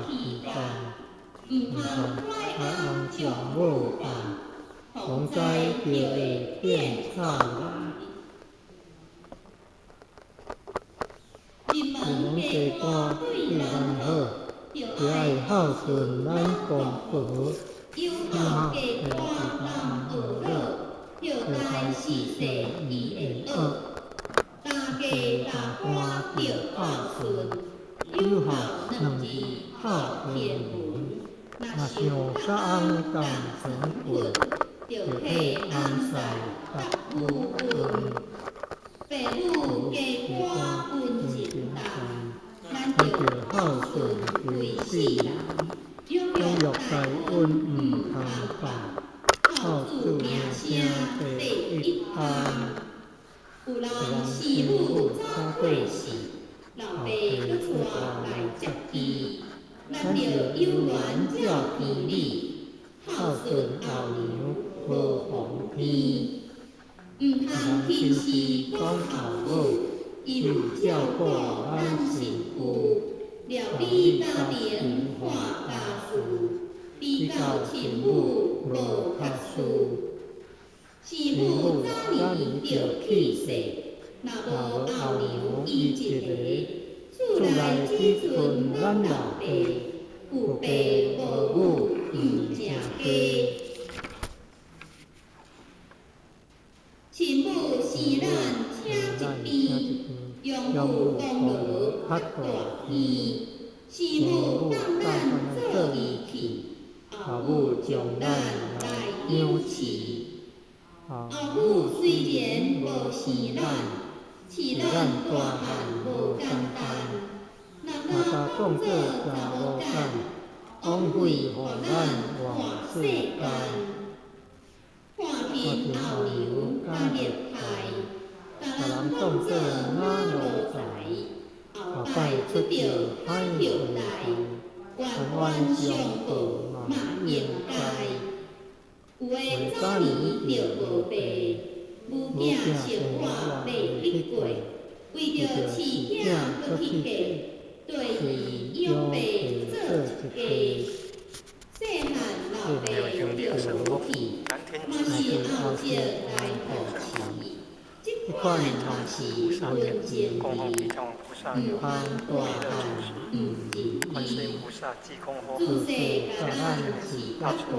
气干，毋通爱人将某犯，防灾就会变差人。人蒙地官对咱好，就爱孝顺咱公婆，友好家庭和乐，就开事世伊会恶。大家大官就孝顺，友好两字孝天文。若想甲翁共成贵，就替翁婿达母恩。父母家官温情淡，咱就孝顺归世人。养育大恩毋通放，孝子名声第一安。有人生母早过世，老爸搁出来接济，咱就有缘照天理，孝顺后娘无妨天。毋通轻视讲后母，伊有照顾咱身躯，料理家庭换家事，比较亲母无较事。生母早年着去世，若无后娘伊一个，厝内只剩咱老爸，有爸无母伊正家。亲母生咱请一边，养母功劳较大天。生母放咱做义气，后母将咱来养饲。后母虽然无生咱，饲咱大汉无简单，若甲当作真无简，枉费互咱换世间。看见后娘假热态，甲人当作哪奴才，后摆出着歹货代，冤冤相报嘛应该。有诶早年着无爸，母囝生活袂去过，为着饲囝搁去嫁，对伊养爸做一家。细汉老爸着无去，嘛是后日来扶持。这款嘛是有情义，毋通大汉毋仁义。自细甲咱饲甲大。